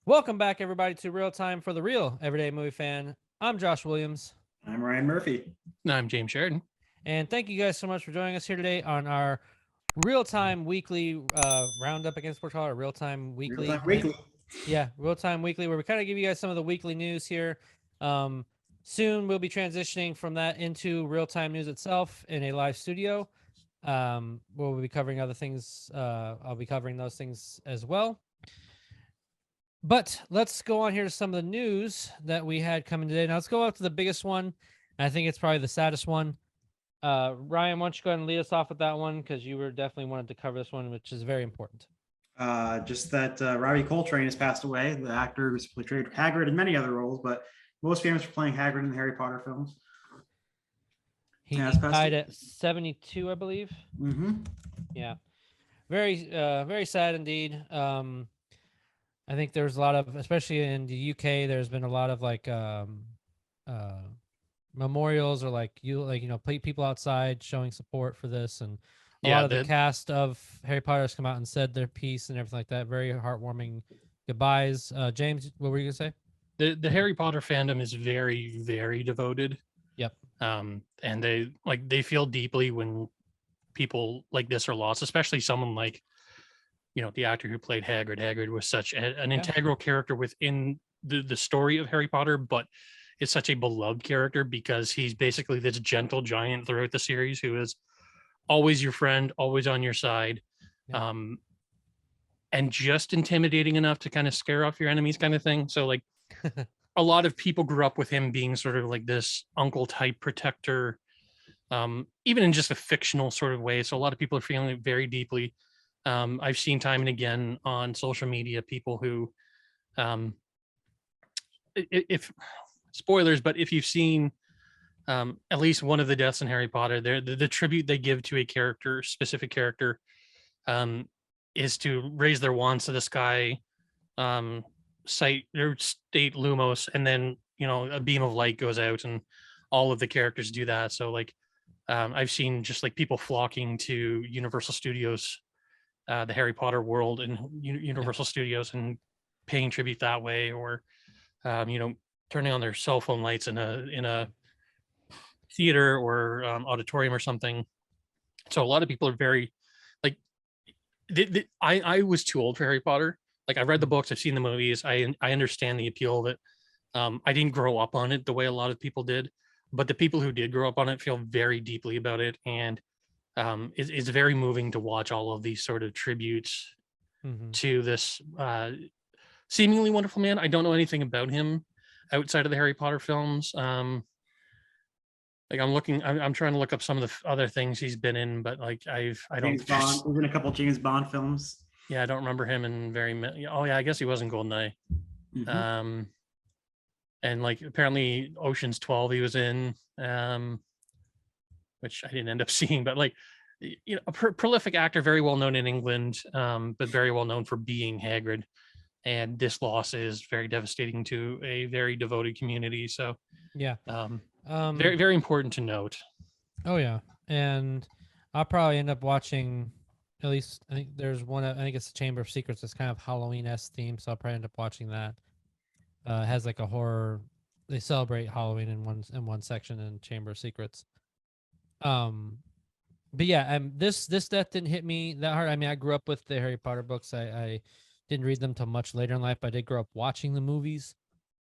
Welcome back, everybody, to Real Time for the Real Everyday Movie Fan. I'm Josh Williams. I'm Ryan Murphy. I'm James Sheridan. And thank you guys so much for joining us here today on our Real Time Weekly roundup against Portugal, or Real Time Weekly. Real Time Weekly. Yeah, Real Time Weekly, where we kind of give you guys some of the weekly news here. Soon we'll be transitioning from that into Real Time News itself in a live studio. We'll be covering other things. I'll be covering those things as well. But let's go on here to some of the news that we had coming today. Now let's go up to the biggest one. I think it's probably the saddest one. Ryan, why don't you go ahead and lead us off with that one, because you were definitely wanted to cover this one, which is very important. Just that Robbie Coltrane has passed away, the actor who's portrayed Hagrid in many other roles, but most famous for playing Hagrid in the Harry Potter films. He died at 72, I believe. Mm-hmm. Yeah, very sad indeed. I think there's a lot of, especially in the UK, there's been a lot of like memorials, or people outside showing support for this, and a lot of the cast of Harry Potter has come out and said their piece and everything like that. Very heartwarming goodbyes. James, what were you gonna say? The Harry Potter fandom is very, very devoted. Yep. And they feel deeply when people like this are lost, especially someone like, the actor who played Hagrid. Hagrid was such an integral character within the story of Harry Potter, but it's such a beloved character because he's basically this gentle giant throughout the series who is always your friend, always on your side, and just intimidating enough to kind of scare off your enemies, kind of thing. So like a lot of people grew up with him being sort of like this uncle type protector, even in just a fictional sort of way. So a lot of people are feeling it very deeply. I've seen time and again on social media people who, if spoilers, but if you've seen at least one of the deaths in Harry Potter, the tribute they give to a specific character, is to raise their wands to the sky, state Lumos, and then a beam of light goes out, and all of the characters do that. So like, I've seen just like people flocking to Universal Studios, the Harry Potter world and Universal Studios, and paying tribute that way, or turning on their cell phone lights in a theater or auditorium or something. So a lot of people are very like, I was too old for Harry Potter. Like, I read the books, I've seen the movies, I understand the appeal of it. I didn't grow up on it the way a lot of people did, but the people who did grow up on it feel very deeply about it, and it's very moving to watch all of these sort of tributes to this seemingly wonderful man. I don't know anything about him outside of the Harry Potter films. Like I'm trying to look up some of the other things he's been in, but like I don't. James Bond. He's in a couple of James Bond films. Yeah, I don't remember him in very many. Oh yeah, I guess he was in GoldenEye. Mm-hmm. And like apparently Ocean's 12 he was in, which I didn't end up seeing, but like, a prolific actor, very well known in England, but very well known for being Hagrid. And this loss is very devastating to a very devoted community. So yeah, very, very important to note. Oh yeah, and I'll probably end up watching. At least I think there's one. I think it's the Chamber of Secrets. It's kind of Halloween-esque theme, so I'll probably end up watching that. It has like a horror. They celebrate Halloween in one section in Chamber of Secrets. But yeah, this death didn't hit me that hard. I mean, I grew up with the Harry Potter books. I didn't read them till much later in life, but I did grow up watching the movies.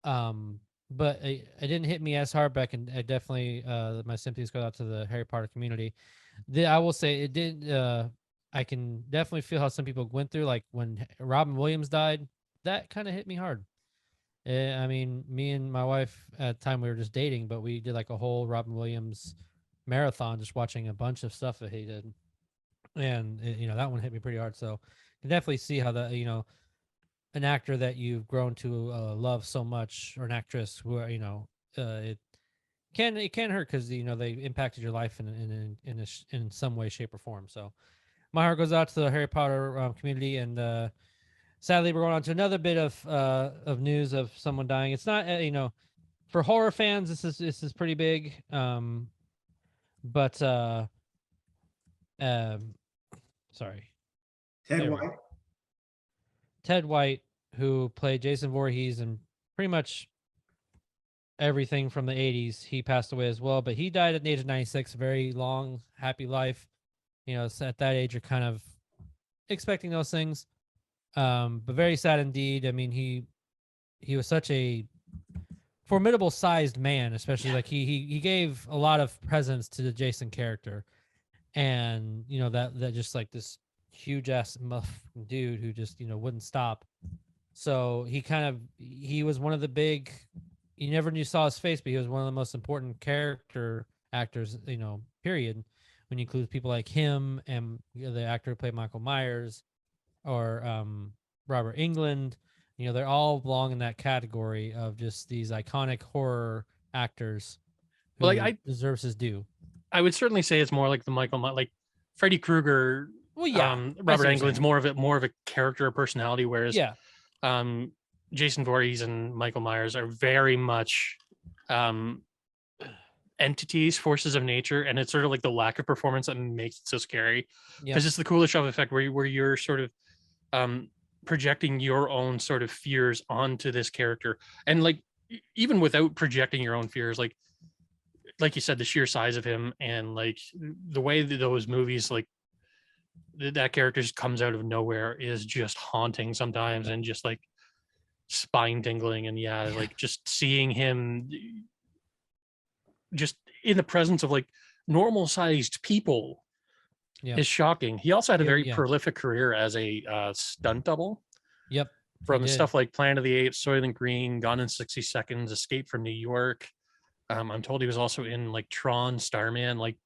But it didn't hit me as hard. But I definitely my sympathies go out to the Harry Potter community. I will say it did. I can definitely feel how some people went through. Like when Robin Williams died, that kind of hit me hard. I mean, me and my wife at the time, we were just dating, but we did like a whole Robin Williams marathon, just watching a bunch of stuff that he did, and that one hit me pretty hard. So I can definitely see how that an actor that you've grown to love so much, or an actress who it can hurt, because they impacted your life in some way, shape, or form. So my heart goes out to the Harry Potter community, and sadly, we're going on to another bit of news of someone dying. It's not for horror fans, this is pretty big. But sorry. Ted White. Ted White who played Jason Voorhees and pretty much everything from the 80s. He passed away as well, but he died at the age of 96, a very long, happy life. You know, so at that age, you're kind of expecting those things. But very sad indeed. I mean, he was such a formidable sized man, especially like he gave a lot of presence to the Jason character. And, you know, that just like this huge ass muff dude who just, you know, wouldn't stop. So he was one of the big, you never knew saw his face, but he was one of the most important character actors, you know, period. When you include people like him and the actor who played Michael Myers or Robert Englund, you know, they're all belong in that category of just these iconic horror actors who Well, like deserves his due. I would certainly say it's more like the like Freddy Krueger. Well, yeah, Robert I see what Englund's you're more of a character or personality, whereas yeah, Jason Voorhees and Michael Myers are very much entities, forces of nature, and it's sort of like the lack of performance that makes it so scary. yeah, Because it's the Kuleshov effect where you're sort of projecting your own sort of fears onto this character, and like even without projecting your own fears, like you said, the sheer size of him and like the way that those movies like that character just comes out of nowhere is just haunting sometimes, and just like spine tingling. And yeah, like just seeing him just in the presence of like normal sized people is shocking. He also had a very prolific career as a stunt double. Yep. From stuff like Planet of the Apes, Soylent Green, Gone in 60 Seconds, Escape from New York. I'm told he was also in like Tron, Starman, like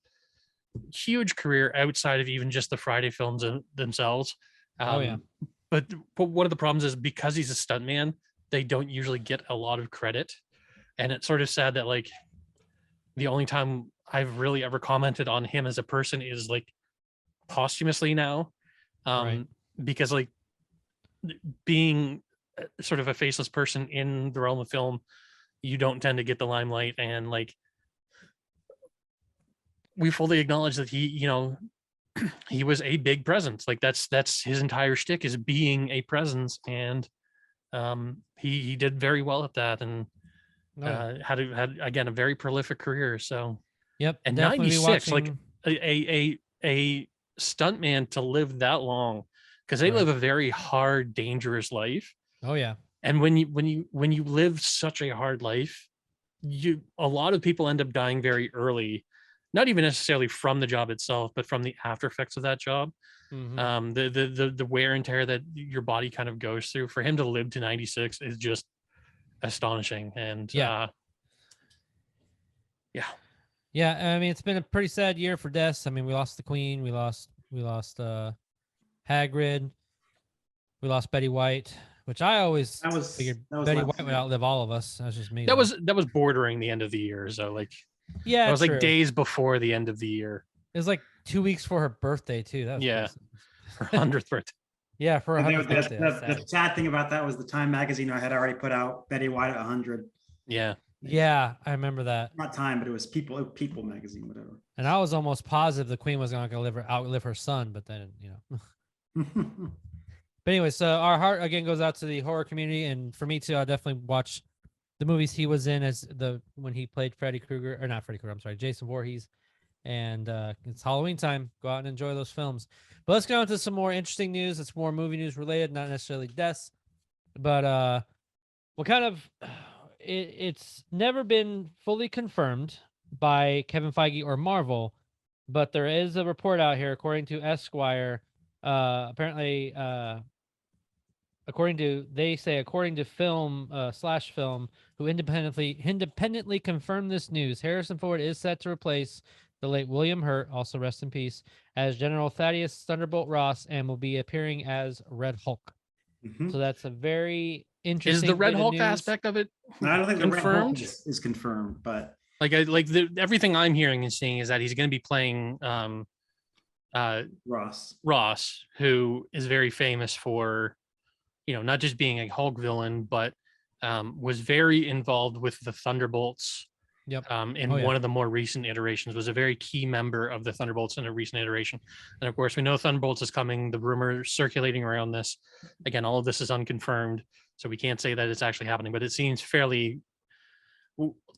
huge career outside of even just the Friday films themselves. But one of the problems is because he's a stuntman, they don't usually get a lot of credit. And it's sort of sad that like the only time I've really ever commented on him as a person is like posthumously now. Because like being sort of a faceless person in the realm of film, you don't tend to get the limelight. And like we fully acknowledge that he, you know, he was a big presence. Like that's his entire shtick, is being a presence. And he did very well at that, and had again a very prolific career. So and 96, like a stuntman to live that long, because they live a very hard, dangerous life. And when you live such a hard life, a lot of people end up dying very early, not even necessarily from the job itself, but from the after effects of that job. The wear and tear that your body kind of goes through. For him to live to 96 is just astonishing. And yeah, I mean, it's been a pretty sad year for deaths. I mean, we lost the Queen, we lost Hagrid, we lost Betty White, which I always figured Betty White would outlive all of us. That's just me. That was bordering the end of the year. So like, it was like days before the end of the year. It was like 2 weeks for her birthday too. That was her 100th birthday. Yeah, for her 100th birthday. The sad thing about that was the Time magazine I had already put out Betty White at 100. Yeah, I remember that. Not Time, but it was People magazine, whatever. And I was almost positive the Queen was not going to outlive her son, but then, you know. But anyway, so our heart again goes out to the horror community, and for me too, I definitely watch the movies he was in when he played Freddy Krueger, or not Freddy Krueger, I'm sorry, Jason Voorhees. And it's Halloween time. Go out and enjoy those films. But let's go into some more interesting news. It's more movie news related, not necessarily deaths. But what kind of it's never been fully confirmed by Kevin Feige or Marvel, but there is a report out here, according to Esquire. Apparently, according to film/film, who independently confirmed this news, Harrison Ford is set to replace the late William Hurt, also rest in peace, as General Thaddeus Thunderbolt Ross, and will be appearing as Red Hulk. So that's a very interesting. Is the Red Hulk aspect of it? I don't think confirmed? The Red Hulk is confirmed, but everything I'm hearing and seeing is that he's going to be playing Ross, who is very famous for, you know, not just being a Hulk villain, but was very involved with the Thunderbolts Yep. in Oh, yeah. one of the more recent iterations, was a very key member of the Thunderbolts in a recent iteration. And of course, we know Thunderbolts is coming. The rumor circulating around this, again, all of this is unconfirmed, so we can't say that it's actually happening, but it seems fairly.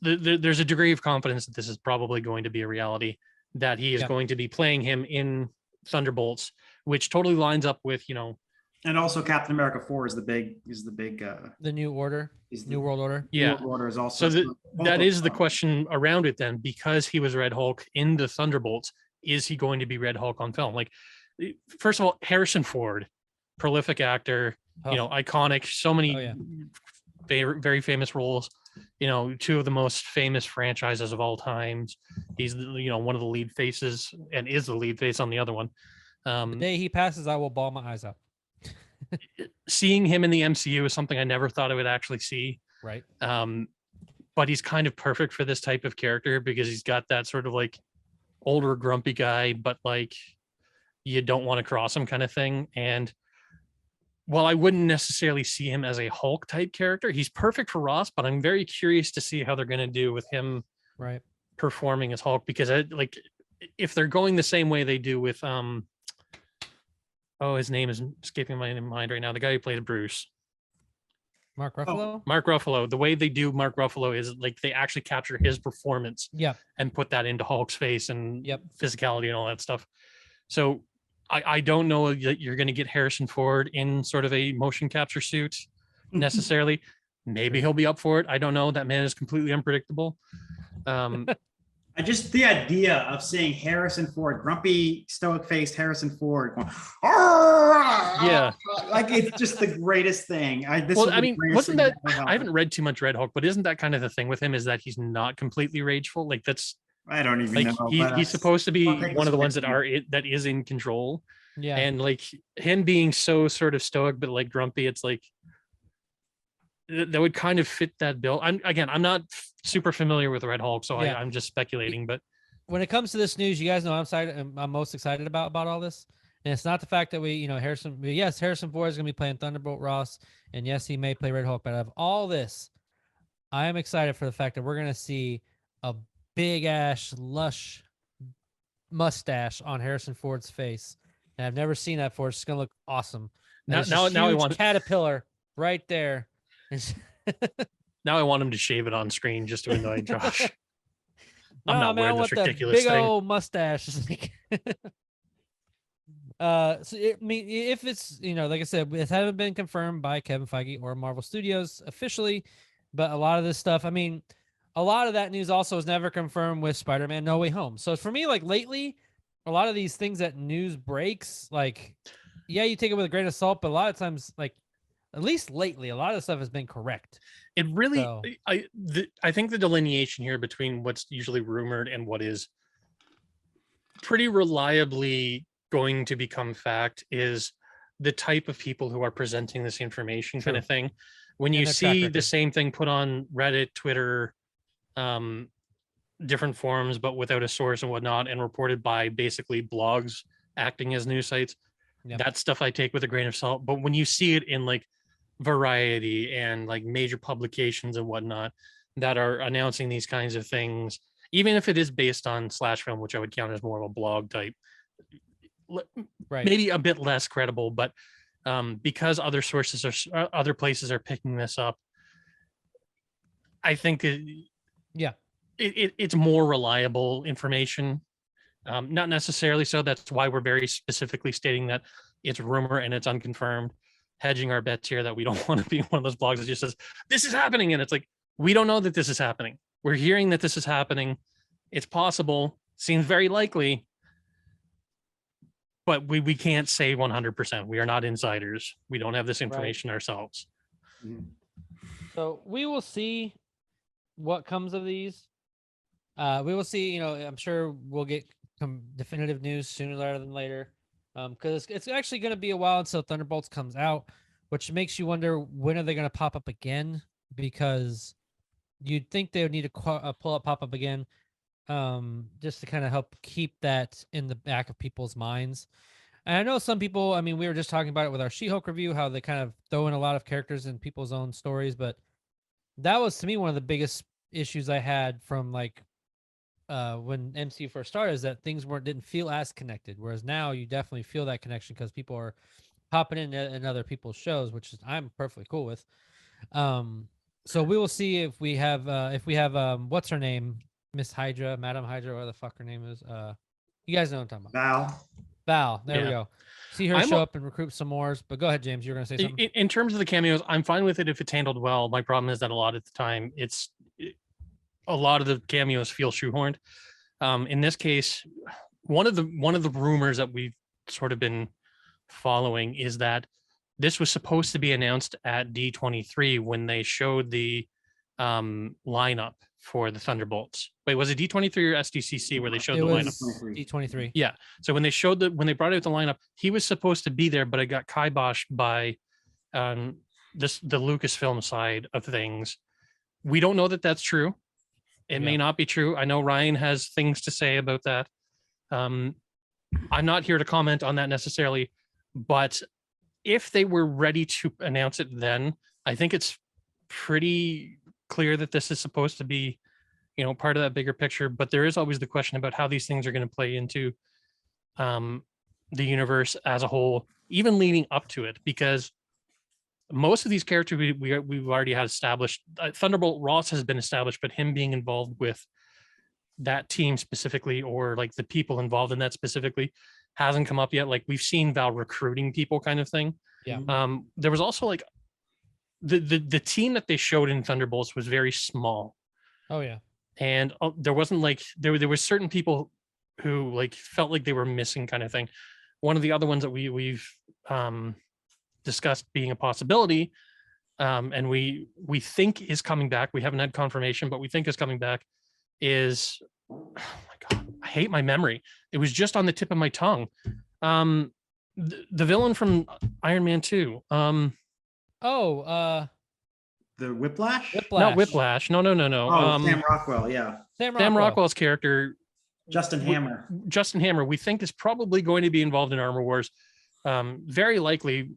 There's a degree of confidence that this is probably going to be a reality, that he is Yeah. going to be playing him in Thunderbolts, which totally lines up with, you know, And also Captain America 4 is the big The New Order, is New the World Order. yeah. New World Order is also So that is the both- question around it then, because he was Red Hulk in the Thunderbolts, is he going to be Red Hulk on film? Like, first of all, Harrison Ford, prolific actor, Oh, you know, iconic, so many Oh, yeah. very famous roles, you know, two of the most famous franchises of all times. He's, you know, one of the lead faces and is the lead face on the other one. the day he passes, I will bawl my eyes out. Seeing him in the MCU is something I never thought I would actually see. Right. But he's kind of perfect for this type of character because he's got that sort of like older grumpy guy, but like you don't want to cross him kind of thing. And while I wouldn't necessarily see him as a Hulk type character, he's perfect for Ross, but I'm very curious to see how they're going to do with him Right. performing as Hulk, because I like, if they're going the same way they do with his name is escaping my mind right now, the guy who played Bruce, Mark Ruffalo. Mark Ruffalo. The way they do Mark Ruffalo is like they actually capture his performance Yeah. and put that into Hulk's face and Yep. physicality and all that stuff. So I don't know that you're going to get Harrison Ford in sort of a motion capture suit necessarily. Maybe he'll be up for it. I don't know. That man is completely unpredictable. I just the idea of seeing Harrison Ford, grumpy, stoic-faced Harrison Ford, going, Yeah. like it's just the greatest thing. Well, I mean, wasn't that? I haven't read too much Red Hulk, but isn't that kind of the thing with him? Is that he's not completely rageful? Like that's I don't even like know. he's supposed to be I'll take one of the this ones that with that is in control. Yeah. And like him being so sort of stoic but like grumpy, it's like that would kind of fit that bill. I'm not super familiar with Red Hulk, so Yeah. I'm just speculating. But When it comes to this news, you guys know I'm most excited about all this. And it's not the fact that Harrison Ford is going to be playing Thunderbolt Ross, and yes, he may play Red Hulk, but out of all this, I am excited for the fact that we're going to see a big ass lush mustache on Harrison Ford's face. And I've never seen that before. It's going to look awesome. now There's this I huge want caterpillar right there. now I want him to shave it on screen just to annoy Josh. I'm Nah, not man, I wearing want this that ridiculous big thing. old mustache. It's like- I mean, if it's, like I said, it hasn't been confirmed by Kevin Feige or Marvel Studios officially, but a lot of this stuff, I mean, a lot of that news also is never confirmed with Spider-Man No Way Home. So for me, like lately, a lot of these things that news breaks, like, yeah, you take it with a grain of salt, but a lot of times, like, at least lately, a lot of the stuff has been correct. It really, So- I think the delineation here between what's usually rumored and what is pretty reliably going to become fact is the type of people who are presenting this information kind True. of thing. When And you their track see the record. same thing put on Reddit, Twitter, different forums, but without a source and whatnot, and reported by basically blogs acting as news sites, Yep. that stuff I take with a grain of salt. But when you see it in like Variety and like major publications and whatnot that are announcing these kinds of things, even if it is based on slash film, which I would count as more of a blog type, Right. maybe a bit less credible, but because other sources other places are picking this up, I think it's more reliable information. Not necessarily so. That's why we're very specifically stating that it's rumor and it's unconfirmed, hedging our bets here that we don't want to be one of those blogs that just says this is happening, and it's like we don't know that this is happening. We're hearing that this is happening. It's possible, seems very likely, but we can't say 100%. We are not insiders. We don't have this information ourselves. So we will see what comes of these. We will see, I'm sure we'll get some definitive news sooner rather than later. Because it's actually going to be a while until Thunderbolts comes out, which makes you wonder when are they going to pop up again? Because you'd think they would need to pop up again, just to kind of help keep that in the back of people's minds. And I know some people, I mean, we were just talking about it with our She-Hulk review, how they kind of throw in a lot of characters in people's own stories, but that was to me one of the biggest issues I had from like when MCU first started, is that things didn't feel as connected. Whereas now you definitely feel that connection because people are popping in other people's shows, which is I'm perfectly cool with. So we will see if we have what's her name, Miss Hydra, Madam Hydra, whatever the fuck her name is. You guys know what I'm talking about. Val. Val. There we Yeah. go. See her I'm show a- up and recruit some more. But go ahead, James. You're gonna say something. In terms of the cameos, I'm fine with it if it's handled well. My problem is that a lot of the time a lot of the cameos feel shoehorned. In this case, one of the rumors that we've sort of been following is that this was supposed to be announced at D23 when they showed the lineup for the Thunderbolts. Wait, was it D23 or SDCC where they showed It the was lineup? D23. Yeah. So when they brought out the lineup, he was supposed to be there, but it got kiboshed by the Lucasfilm side of things. We don't know that that's true. It may not be true. I know Ryan has things to say about that. I'm not here to comment on that necessarily, but if they were ready to announce it then, I think it's pretty clear that this is supposed to be, part of that bigger picture. But there is always the question about how these things are going to play into the universe as a whole, even leading up to it, because most of these characters we've already had established. Thunderbolt Ross has been established, but him being involved with that team specifically, or like the people involved in that specifically, hasn't come up yet. Like we've seen Val recruiting people, kind of thing. Yeah. There was also like the team that they showed in Thunderbolts was very small, Oh yeah. and there wasn't like there were certain people who like felt like they were missing, kind of thing. One of the other ones that we've discussed being a possibility, and we think is coming back. We haven't had confirmation, but we think is coming back. Is oh my god, I hate my memory. It was just on the tip of my tongue. The villain from Iron Man 2. The Whiplash? Whiplash. Not Whiplash. No. Oh, Sam Rockwell. Yeah. Sam Rockwell's character, Justin Hammer. Justin Hammer, we think is probably going to be involved in Armor Wars. Very likely,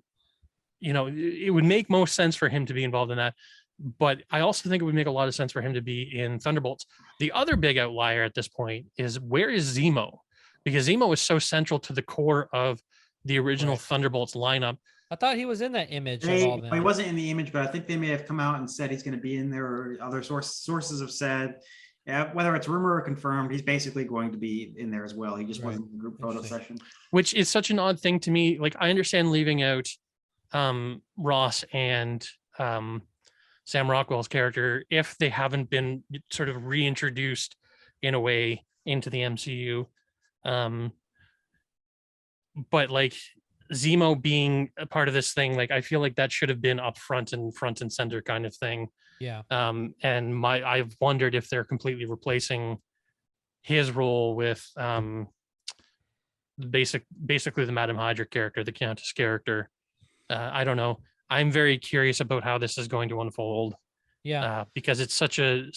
it would make most sense for him to be involved in that. But I also think it would make a lot of sense for him to be in Thunderbolts. The other big outlier at this point is, where is Zemo? Because Zemo is so central to the core of the original Thunderbolts lineup. I thought he was in that image of all them. He wasn't in the image, but I think they may have come out and said he's going to be in there, or other sources have said, yeah, whether it's rumor or confirmed, he's basically going to be in there as well. He just wasn't in the group photo session. Which is such an odd thing to me. Like, I understand leaving out Ross and Sam Rockwell's character if they haven't been sort of reintroduced in a way into the MCU. But like Zemo being a part of this thing, like I feel like that should have been up front and center kind of thing. Yeah. And I've wondered if they're completely replacing his role with basically the Madam Hydra character, the Countess character. I don't know. I'm very curious about how this is going to unfold. Yeah. Because it's such a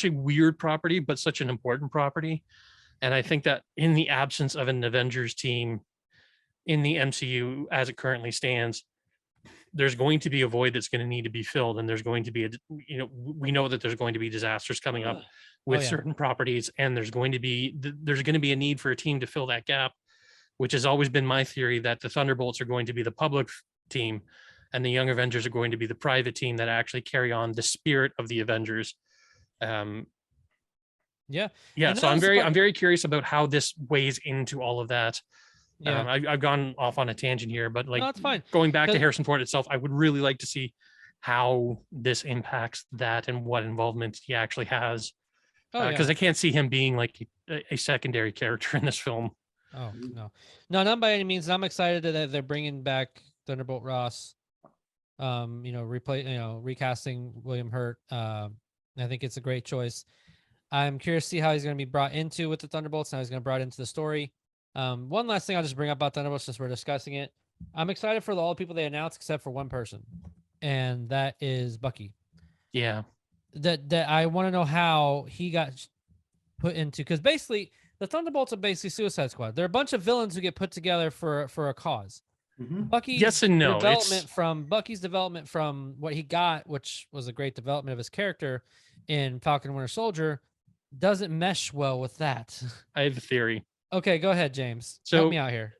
weird property, but such an important property. And I think that in the absence of an Avengers team in the MCU as it currently stands, there's going to be a void that's going to need to be filled. And there's going to be we know that there's going to be disasters coming up with certain properties, and there's going to be a need for a team to fill that gap, which has always been my theory, that the Thunderbolts are going to be the public team and the Young Avengers are going to be the private team that actually carry on the spirit of the Avengers. Yeah. So I'm very curious about how this weighs into all of that. Yeah. I've gone off on a tangent here, but like, no, it's fine. Going back to Harrison Ford itself, I would really like to see how this impacts that and what involvement he actually has. Because I can't see him being like a secondary character in this film. Oh no, not by any means. I'm excited that they're bringing back Thunderbolt Ross. Recasting William Hurt. I think it's a great choice. I'm curious to see how he's going to be brought into with the Thunderbolts, and how he's going to be brought into the story. One last thing I'll just bring up about Thunderbolts, since we're discussing it. I'm excited for all the people they announced, except for one person, and that is Bucky. Yeah. That I want to know how he got put into, because basically the Thunderbolts are basically Suicide Squad. They're a bunch of villains who get put together for a cause. Mm-hmm. Bucky's development from what he got, which was a great development of his character, in Falcon and Winter Soldier doesn't mesh well with that. I have a theory. Okay, go ahead, James. So help me out here.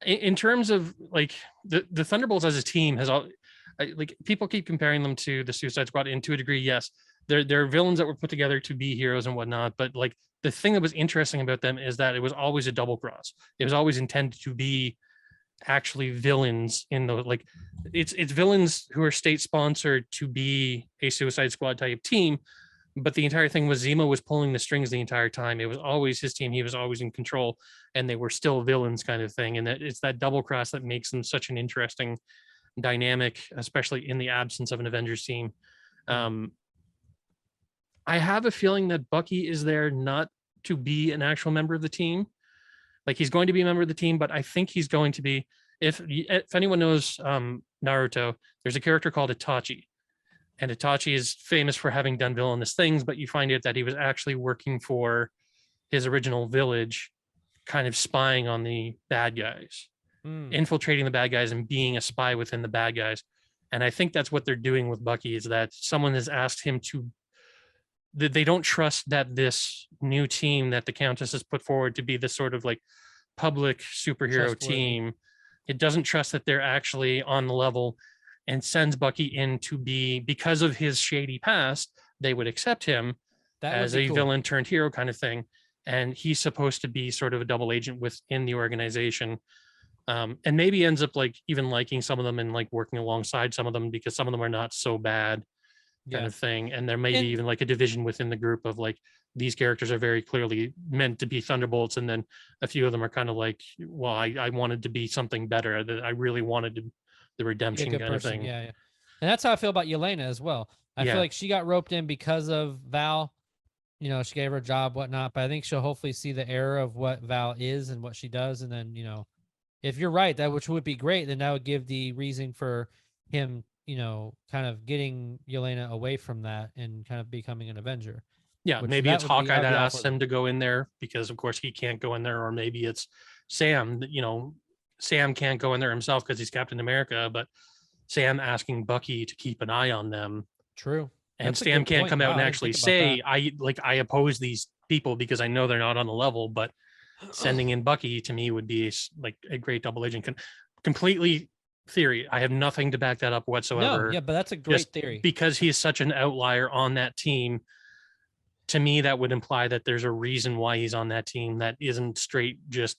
In terms of like the Thunderbolts as a team has all like people keep comparing them to the Suicide Squad, and to a degree, yes, they're villains that were put together to be heroes and whatnot. But like the thing that was interesting about them is that it was always a double cross. It was always intended to be actually villains in the like it's villains who are state sponsored to be a Suicide Squad type team. But the entire thing was Zemo was pulling the strings the entire time. It was always his team. He was always in control, and they were still villains kind of thing. And that it's that double cross that makes them such an interesting dynamic, especially in the absence of an Avengers team. I have a feeling that Bucky is there not to be an actual member of the team. Like he's going to be a member of the team, but I think he's going to be, if anyone knows Naruto, there's a character called Itachi. And Itachi is famous for having done villainous things, but you find out that he was actually working for his original village, kind of spying on the bad guys, infiltrating the bad guys and being a spy within the bad guys. And I think that's what they're doing with Bucky, is that someone has asked him to, that they don't trust that this new team that the Countess has put forward to be this sort of like public superhero team. It doesn't trust that they're actually on the level, and sends Bucky in to be, because of his shady past, they would accept him as a villain turned hero kind of thing. And he's supposed to be sort of a double agent within the organization. And maybe ends up like even liking some of them and like working alongside some of them, because some of them are not so bad kind of thing. And there may be even like a division within the group of like, these characters are very clearly meant to be Thunderbolts. And then a few of them are kind of like, well, I wanted to be something better, that I really wanted to, the redemption kind of thing. Yeah. And that's how I feel about Yelena as well. I feel like she got roped in because of Val. You know, she gave her a job, whatnot, but I think she'll hopefully see the error of what Val is and what she does. And then, you know, if you're right, that which would be great, then that would give the reason for him, you know, kind of getting Yelena away from that and kind of becoming an Avenger. Yeah, maybe it's Hawkeye that asks him to go in there because, of course, he can't go in there, or maybe it's Sam. You know, Sam can't go in there himself because he's Captain America, but Sam asking Bucky to keep an eye on them. True. And Sam can't come out and actually say, I oppose these people because I know they're not on the level, but sending in Bucky to me would be like a great double agent. Completely theory. I have nothing to back that up whatsoever. No, yeah, but that's a great theory. Because he is such an outlier on that team, to me, that would imply that there's a reason why he's on that team that isn't straight just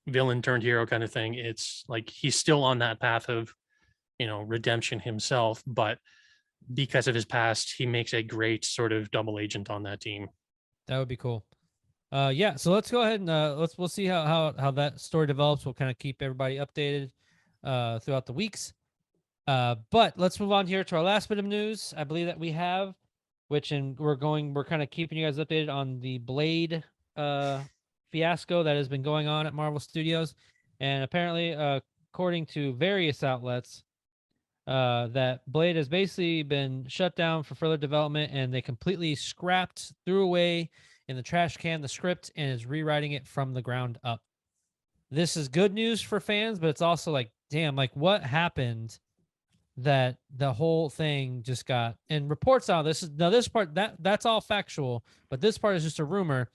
villain turned hero kind of thing. It's like he's still on that path of, you know, redemption himself, but because of his past, he makes a great sort of double agent on that team. That would be cool. Yeah, so let's go ahead and we'll see how that story develops. We'll kind of keep everybody updated throughout the weeks. But let's move on here to our last bit of news. I believe that we have, we're kind of keeping you guys updated on the Blade fiasco that has been going on at Marvel Studios. And apparently, according to various outlets, that Blade has basically been shut down for further development, and they completely threw away in the trash can the script and is rewriting it from the ground up. This is good news for fans, but it's also like, damn, like what happened that the whole thing just got, and reports out, this part that's all factual, but this part is just a rumor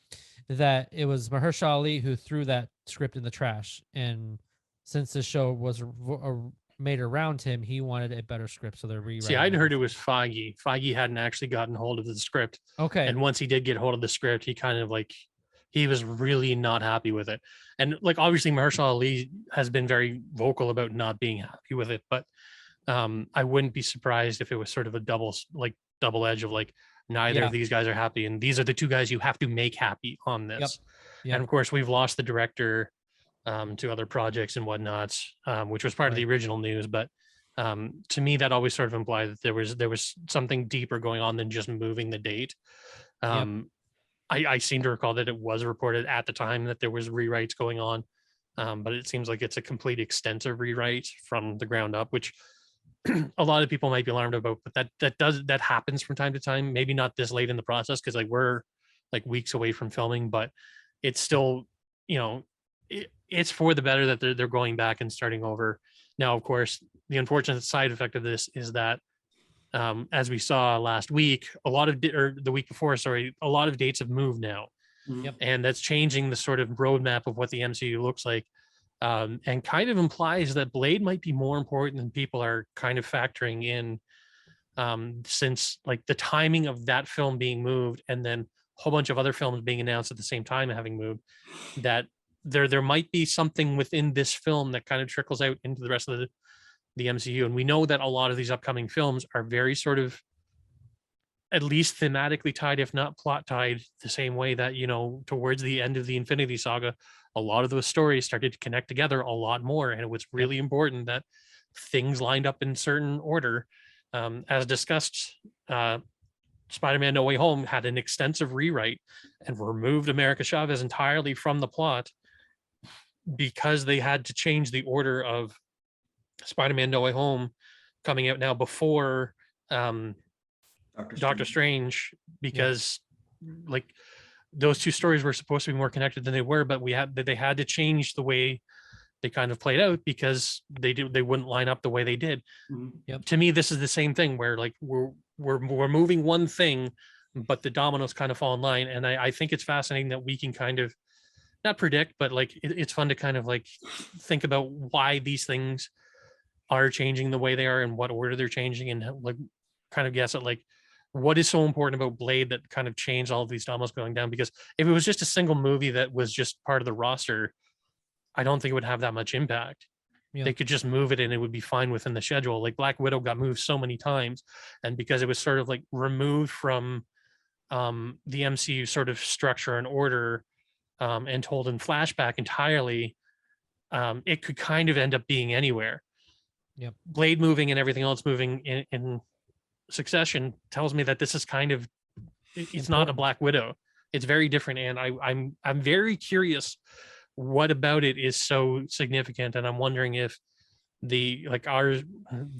that it was Mahershala Ali who threw that script in the trash. And since the show was made around him, he wanted a better script, so they're rewriting. See, I'd heard it was Feige. Feige hadn't actually gotten hold of the script. Okay. And once he did get hold of the script, he kind of like, he was really not happy with it. And like, obviously Mahershala Ali has been very vocal about not being happy with it, but I wouldn't be surprised if it was sort of a double edge of like, neither of these guys are happy, and these are the two guys you have to make happy on this. Yep. And of course, we've lost the director to other projects and whatnot, which was part of the original news. But to me, that always sort of implied that there was something deeper going on than just moving the date. I seem to recall that it was reported at the time that there was rewrites going on, but it seems like it's a complete extensive rewrite from the ground up, which a lot of people might be alarmed about. But that happens from time to time. Maybe not this late in the process, because like we're like weeks away from filming, but it's still, you know, it's for the better that they're going back and starting over. Now, of course, the unfortunate side effect of this is that as we saw last week, a lot of or the week before, sorry, a lot of dates have moved now. Yep. And that's changing the sort of roadmap of what the MCU looks like, and kind of implies that Blade might be more important than people are kind of factoring in, since like the timing of that film being moved and then a whole bunch of other films being announced at the same time having moved, that there might be something within this film that kind of trickles out into the rest of the MCU. And we know that a lot of these upcoming films are very sort of at least thematically tied, if not plot tied, the same way that, you know, towards the end of the Infinity Saga, a lot of those stories started to connect together a lot more. And it was really important that things lined up in certain order. As discussed, Spider-Man No Way Home had an extensive rewrite and removed America Chavez entirely from the plot because they had to change the order of Spider-Man No Way Home coming out now before Doctor Strange, because like those two stories were supposed to be more connected than they were, but they had to change the way they kind of played out because they wouldn't line up the way they did. Yep. To me, this is the same thing where like we're moving one thing, but the dominoes kind of fall in line. And I think it's fascinating that we can kind of not predict, but like it's fun to kind of like think about why these things are changing the way they are and what order they're changing, and like kind of guess at like what is so important about Blade that kind of changed all of these dominoes going down. Because if it was just a single movie that was just part of the roster, I don't think it would have that much impact. Yeah. They could just move it and it would be fine within the schedule. Like Black Widow got moved so many times, and because it was sort of like removed from the MCU sort of structure and order, and told in flashback entirely, it could kind of end up being anywhere. Yep. Blade moving and everything else moving in succession tells me that this is kind of, it's not a Black Widow. It's very different, and I'm very curious what about it is so significant. And I'm wondering if the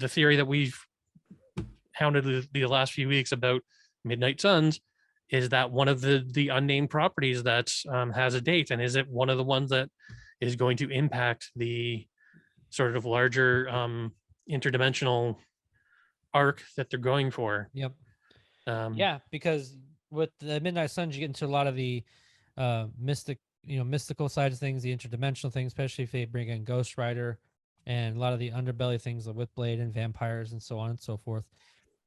theory that we've hounded the last few weeks about Midnight Suns is that one of the unnamed properties that has a date, and is it one of the ones that is going to impact the sort of larger interdimensional arc that they're going for? Yep. Yeah, because with the Midnight Suns, you get into a lot of the mystical side of things, the interdimensional things, especially if they bring in Ghost Rider and a lot of the underbelly things with Blade and vampires and so on and so forth.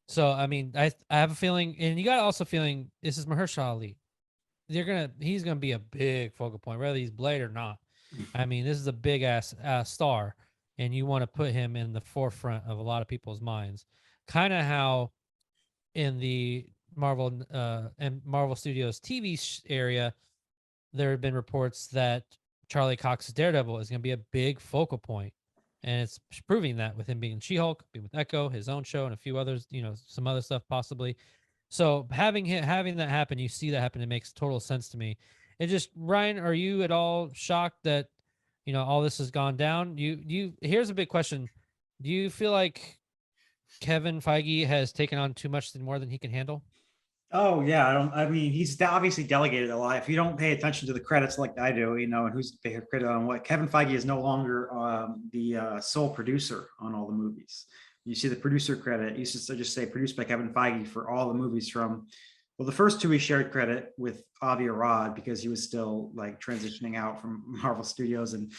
So I mean, I have a feeling, and you got also feeling this is Mahershala Ali. He's gonna be a big focal point, whether he's Blade or not. I mean, this is a big ass star, and you want to put him in the forefront of a lot of people's minds. Kind of how in the Marvel and Marvel Studios TV area, there have been reports that Charlie Cox's Daredevil is going to be a big focal point, and it's proving that with him being She-Hulk, being with Echo, his own show, and a few others, some other stuff possibly. So having that happen, you see that happen, it makes total sense to me. It just, Ryan, are you at all shocked that all this has gone down? Here's a big question: do you feel like Kevin Feige has taken on too much more than he can handle? Oh yeah, I mean, he's obviously delegated a lot. If you don't pay attention to the credits like I do, and who's the credit on what, Kevin Feige is no longer the sole producer on all the movies. You see the producer credit used to just say produced by Kevin Feige for all the movies from, well, the first two he shared credit with Avi Arad because he was still like transitioning out from Marvel Studios, and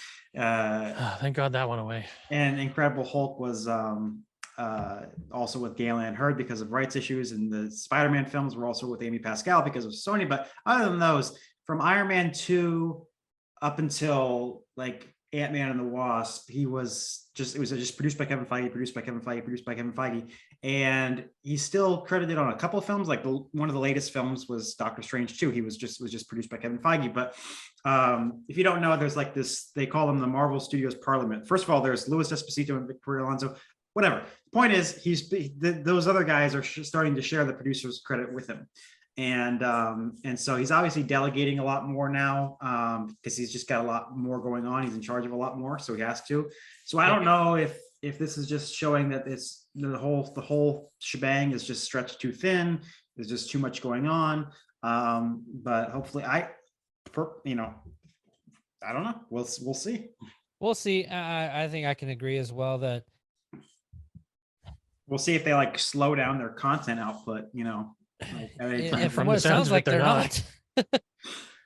thank God that went away. And Incredible Hulk was also with Galen Hurd because of rights issues, and the Spider-Man films were also with Amy Pascal because of Sony. But other than those, from Iron Man 2 up until like Ant-Man and the Wasp, it was just produced by Kevin Feige, and he's still credited on a couple of films. Like one of the latest films was Doctor Strange 2. He was just produced by Kevin Feige. But if you don't know, there's like this, they call them the Marvel Studios Parliament. First of all, there's Louis Esposito and Victoria Alonso. Whatever. The point is, those other guys are starting to share the producer's credit with him, and so he's obviously delegating a lot more now because he's just got a lot more going on. He's in charge of a lot more, so he has to. So I don't know if this is just showing that it's the whole shebang is just stretched too thin. There's just too much going on. But hopefully, I don't know. We'll see. We'll see. I think I can agree as well that We'll see if they like slow down their content output, And from From what the it sounds sounds of it, like, they're they're not. not.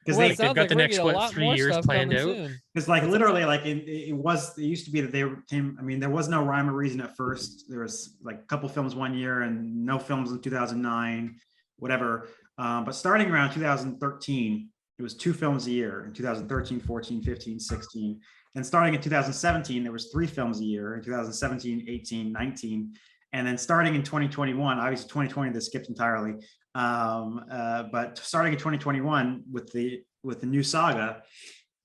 because What it Like they've sounds got like, the we're next, getting a what, lot 3 more years stuff planned coming out. soon. Because like literally, like it used to be that they came. I mean, there was no rhyme or reason at first. There was like a couple films one year and no films in 2009, whatever. But starting around 2013, it was 2 films a year in 2013, 14, 15, 16. And starting in 2017, there was 3 films a year in 2017, 18, 19. And then starting in 2021, obviously 2020, this skipped entirely. But starting in 2021 with the new saga,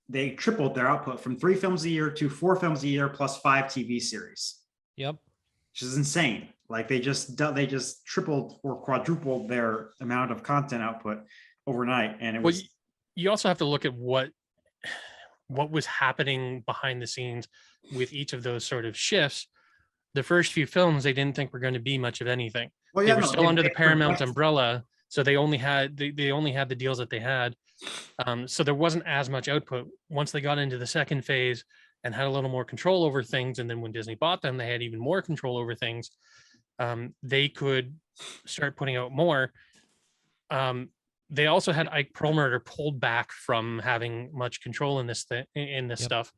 they tripled their output from 3 films a year to 4 films a year plus 5 TV series, Yep. which is insane. Like they just tripled or quadrupled their amount of content output overnight, and it Well, was you also have to look at what was happening behind the scenes with each of those sort of shifts. The first few films, they didn't think were going to be much of anything. well, They yeah, were no, still under the they Paramount progressed. umbrella, so they only had the deals that they had. So there wasn't as much output. Once they got into the second phase and had a little more control over things, and then when Disney bought them, they had even more control over things. They could start putting out more. They also had Ike Perlmutter pulled back from having much control in this Yep. stuff.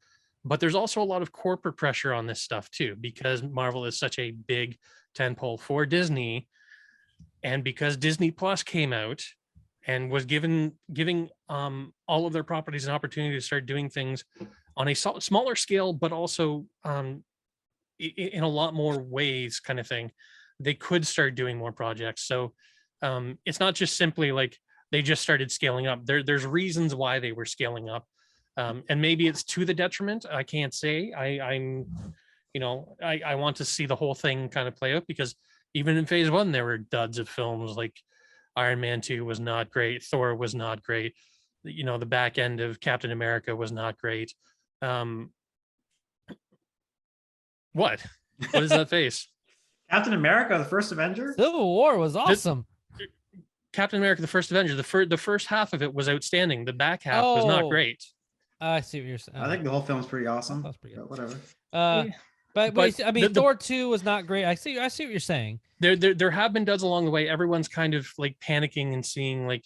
But there's also a lot of corporate pressure on this stuff too, because Marvel is such a big tentpole for Disney, and because Disney Plus came out and was giving all of their properties an opportunity to start doing things on a smaller scale, but also in a lot more ways, kind of thing. They could start doing more projects. So it's not just simply like they just started scaling up. There's reasons why they were scaling up, and maybe it's to the detriment. I can't say. I want to see the whole thing kind of play out, because even in phase 1, there were duds of films. Like Iron Man 2 was not great. Thor was not great. The back end of Captain America was not great. What is that face? Captain America, the first Avenger. Civil War was awesome. Captain America, the first Avenger, the first half of it was outstanding. The back half was not great. I see what you're saying. I think the whole film's pretty awesome. That's pretty good. But whatever. But I mean, Thor 2 was not great. I see what you're saying. There have been duds along the way. Everyone's kind of like panicking and seeing like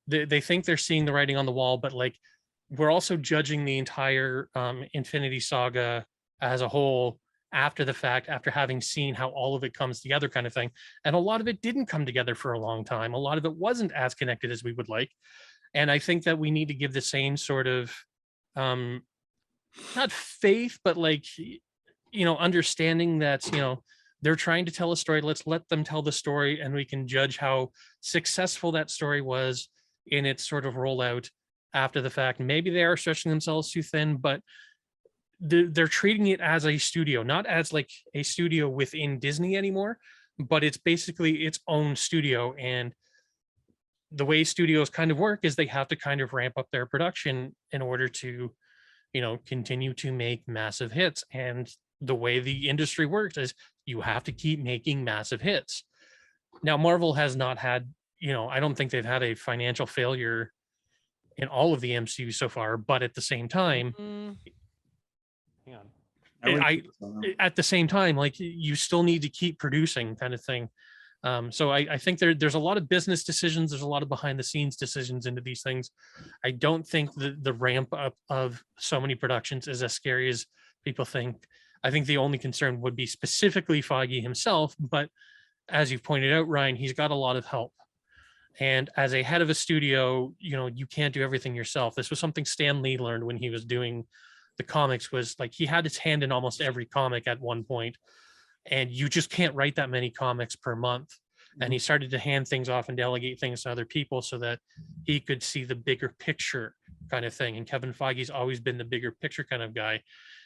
they think they're seeing the writing on the wall, but like we're also judging the entire Infinity Saga as a whole after the fact, after having seen how all of it comes together, kind of thing. And a lot of it didn't come together for a long time. A lot of it wasn't as connected as we would like. And I think that we need to give the same sort of not faith, but like understanding that they're trying to tell a story. Let's let them tell the story, and we can judge how successful that story was in its sort of rollout after the fact. Maybe they are stretching themselves too thin, but they're treating it as a studio, not as like a studio within Disney anymore, but it's basically its own studio. And the way studios kind of work is they have to kind of ramp up their production in order to continue to make massive hits. And the way the industry works is you have to keep making massive hits. Now, Marvel has not had, I don't think they've had a financial failure in all of the MCU so far, but at the same time, hang on. At the same time, like you still need to keep producing, kind of thing. So I think there's a lot of business decisions. There's a lot of behind the scenes decisions into these things. I don't think the ramp up of so many productions is as scary as people think. I think the only concern would be specifically Feige himself, but as you've pointed out, Ryan, he's got a lot of help. And as a head of a studio, you can't do everything yourself. This was something Stan Lee learned when he was doing the comics, was like he had his hand in almost every comic at one point, and you just can't write that many comics per month. And he started to hand things off and delegate things to other people so that he could see the bigger picture, kind of thing. And Kevin Feige's always been the bigger picture kind of guy,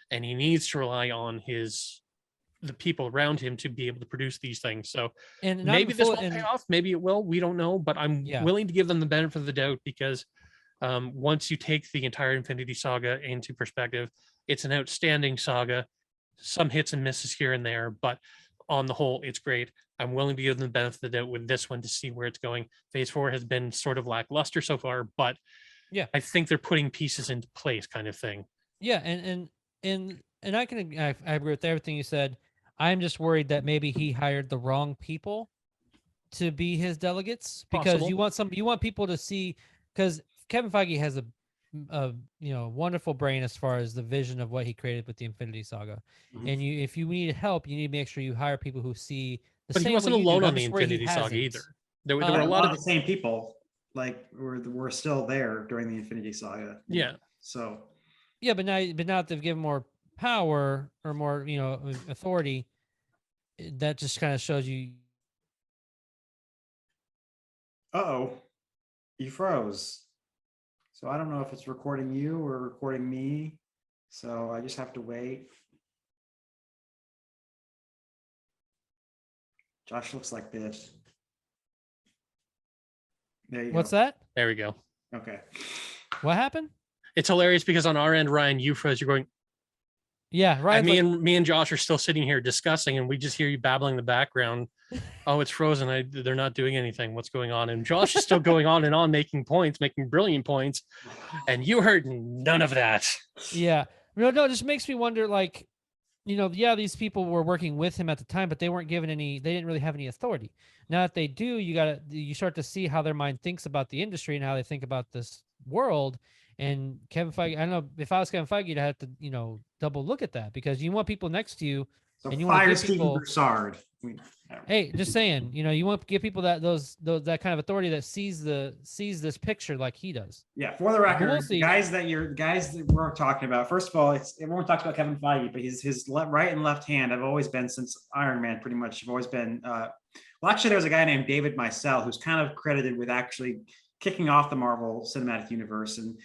and he needs to rely on the people around him to be able to produce these things. So And maybe this won't pay off, maybe it will, we don't know, but I'm willing to give them the benefit of the doubt, because once you take the entire Infinity Saga into perspective, it's an outstanding saga. Some hits and misses here and there, but on the whole, it's great. I'm willing to give them the benefit of the doubt with this one to see where it's going. Phase 4 has been sort of lackluster so far, but I think they're putting pieces into place, kind of thing. Yeah, and I agree with everything you said. I'm just worried that maybe he hired the wrong people to be his delegates, because Possible. you want people to see, because Kevin Feige has a wonderful brain as far as the vision of what he created with the Infinity Saga. Mhm. And if you need help, you need to make sure you hire people who see the But he same wasn't way you do, alone not on the just where he Infinity Saga hasn't. either. There were Yeah, a lot of the same people like were still there during the Infinity Saga. yeah. So Yeah, but now that they've given more power or more authority, that just kind of shows you. oh, you froze. So I don't know if it's recording you or recording me. So I just have to wait. Josh looks like this. There you What's go. that? There we go. Okay. What happened? It's hilarious because on our end, Ryan, you froze. You're going. Yeah, right. And me and Josh are still sitting here discussing, and we just hear you babbling in the background. Oh, it's frozen. They're not doing anything. What's going on? And Josh is still going on and on, making points, making brilliant points, and you heard none of that. Yeah. No, it just makes me wonder, like, yeah, these people were working with him at the time, but they weren't given they didn't really have any authority. Now that they do, you start to see how their mind thinks about the industry and how they think about this world. And Kevin Feige, I don't know, if I was Kevin Feige, I'd have to, double look at that, because you want people next to you, So and you want to fire give Steven people, Broussard. hey, just saying, you want to give people that kind of authority that sees this picture like he does. Yeah, for the But record, we'll the see. guys that we're talking about. First of all, everyone talks about Kevin Feige, but his right and left hand have always been, since Iron Man, pretty much have always been. Well, actually, there was a guy named David Micel who's kind of credited with actually kicking off the Marvel Cinematic Universe, and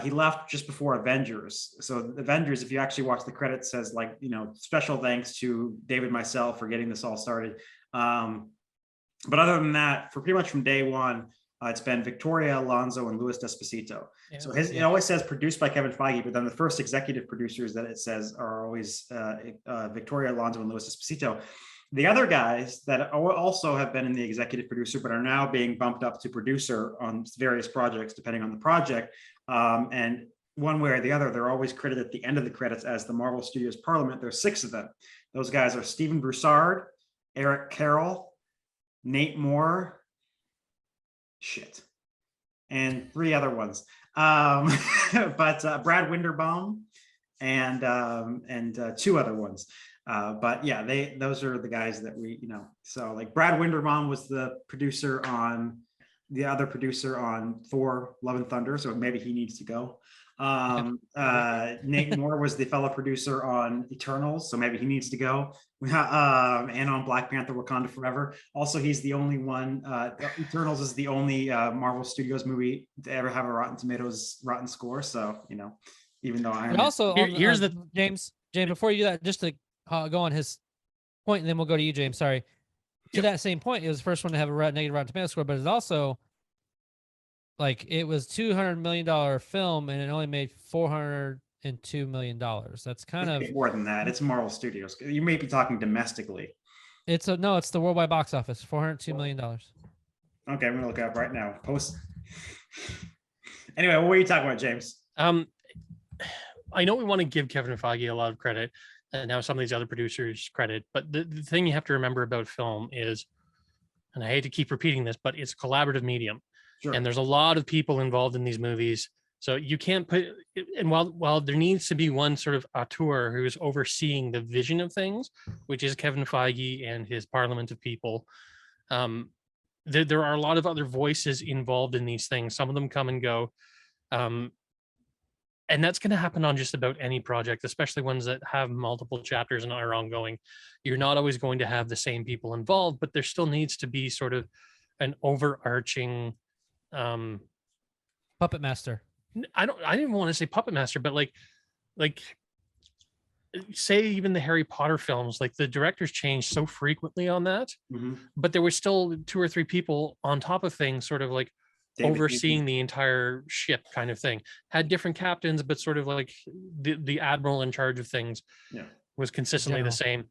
he left just before Avengers. So Avengers, if you actually watch the credits, says like, special thanks to David Micel for getting this all started. But other than that, for pretty much from day one, it's been Victoria Alonso and Louis Despacito. Yeah, So it always says produced by Kevin Feige, but then the first executive producers that it says are always Victoria Alonso and Louis Despacito. The other guys that also have been in the executive producer, but are now being bumped up to producer on various projects, depending on the project. And one way or the other, they're always credited at the end of the credits as the Marvel Studios Parliament. There's 6 of them. Those guys are Steven Broussard, Eric Carroll, Nate Moore, and 3 other ones. But Brad Winderbaum and 2 other ones. But yeah, those are the guys that we, so like Brad Winderbaum was the other producer on Thor: Love and Thunder, so maybe he needs to go. Nate Moore was the fellow producer on Eternals, so maybe he needs to go. And on Black Panther: Wakanda Forever. Also, he's the only one. Eternals is the only Marvel Studios movie to ever have a Rotten Tomatoes rotten score. So even though I'm also here's the James, before you do that, just to go on his point, and then we'll go to you, James. Sorry. To that same point, it was the first one to have a negative Rotten Tomatoes score, but it's also like it was $200 million film and it only made $402 million. That's kind of more than that. It's Marvel Studios. You may be talking domestically. It's the worldwide box office, $402 million. Okay, I'm gonna look it up right now. Anyway, what were you talking about, James? I know we want to give Kevin Feige a lot of credit, and now some of these other producers credit, but the thing you have to remember about film is, and I hate to keep repeating this, but it's a collaborative medium. Sure. And there's a lot of people involved in these movies. So you can't put, and while there needs to be one sort of auteur who's overseeing the vision of things, which is Kevin Feige and his parliament of people, there are a lot of other voices involved in these things. Some of them come and go. And that's going to happen on just about any project, especially ones that have multiple chapters and are ongoing. You're not always going to have the same people involved, but there still needs to be sort of an overarching puppet master. I didn't even want to say puppet master, but like say even the Harry Potter films, like the directors changed so frequently on that, but there were still 2 or 3 people on top of things, sort of like overseeing the entire ship kind of thing. Had different captains, but sort of like the admiral in charge of things was consistently the same.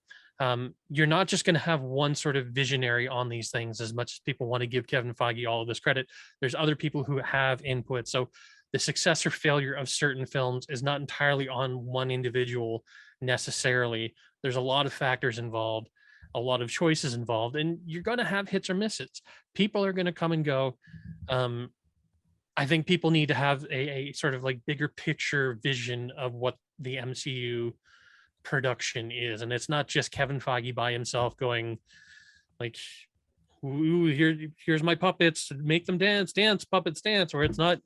You're not just going to have one sort of visionary on these things, as much as people want to give Kevin Feige all of this credit. There's other people who have input. So the success or failure of certain films is not entirely on one individual necessarily. There's a lot of factors involved, a lot of choices involved, and you're going to have hits or misses. People are going to come and go. I think people need to have a sort of like bigger picture vision of what the MCU production is. And it's not just Kevin Feige by himself going like, ooh, here's my puppets, make them dance, puppets dance, or it's not,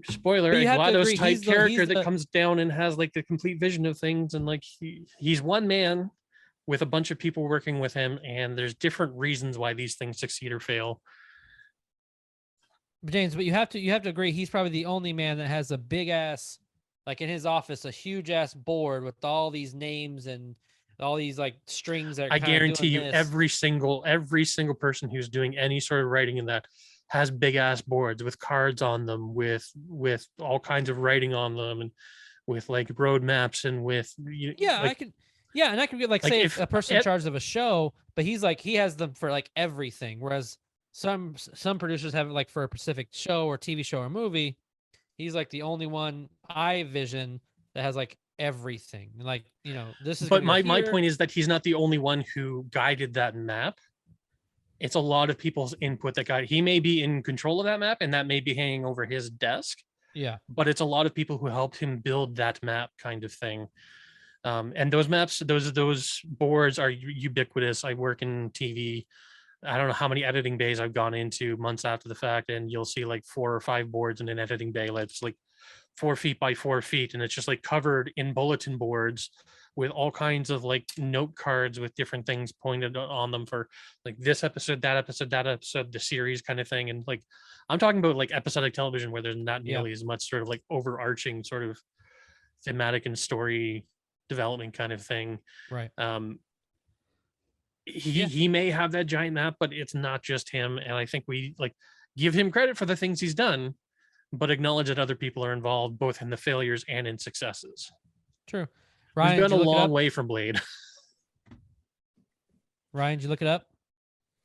spoiler, a GLaDOS type character that comes down and has like the complete vision of things. And like he's one man with a bunch of people working with him, and there's different reasons why these things succeed or fail. James, but you have to agree he's probably the only man that has a big ass, like in his office, a huge ass board with all these names and all these like strings that are I guarantee you this. every single person who's doing any sort of writing in that has big ass boards with cards on them, with all kinds of writing on them, and with like roadmaps and with I can get like say if a person in charge of a show, but he's like he has them for like everything, whereas some producers have it like for a specific show or TV show or movie. He's like the only one I vision that has like everything. And like, this is. But my point is that he's not the only one who guided that map. It's a lot of people's input that guide. He may be in control of that map, and that may be hanging over his desk. Yeah. But it's a lot of people who helped him build that map kind of thing. And those maps, those boards are ubiquitous. I work in TV. I don't know how many editing bays I've gone into months after the fact, and you'll see like 4 or 5 boards in an editing bay. It's like 4 feet by 4 feet, and it's just like covered in bulletin boards with all kinds of like note cards with different things pointed on them for like this episode, that episode, the series kind of thing. And like, I'm talking about like episodic television where there's not nearly as much sort of like overarching sort of thematic and story development kind of thing. Right. He may have that giant map, but it's not just him. And I think we like give him credit for the things he's done, but acknowledge that other people are involved both in the failures and in successes. True. Ryan, we've gone a long way from Blade. Ryan, did you look it up?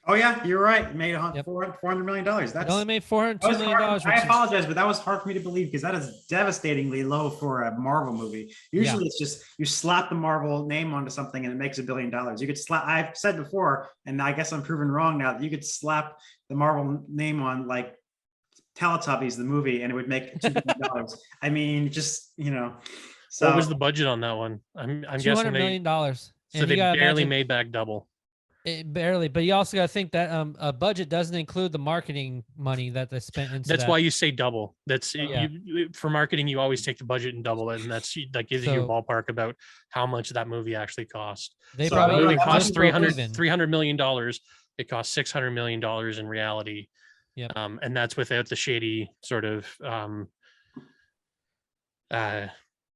Oh yeah, you're right. It made $400 million. That's it only made $402 million. I apologize, but that was hard for me to believe because that is devastatingly low for a Marvel movie. Usually it's just you slap the Marvel name onto something and it makes $1 billion. You could slap, I've said before, and I guess I'm proven wrong now, that you could slap the Marvel name on like Teletubbies, the movie, and it would make $2 billion. I mean, just, So what was the budget on that one? I'm guessing $200 million. So they barely made back double. Barely, but you also got to think that a budget doesn't include the marketing money that they spent into That's why you say double. That's Yeah. For marketing, you always take the budget and double it, and that gives you a ballpark about how much that movie actually cost. They So the movie probably cost $300 million. It cost $600 million in reality. Yep. And that's without the shady sort of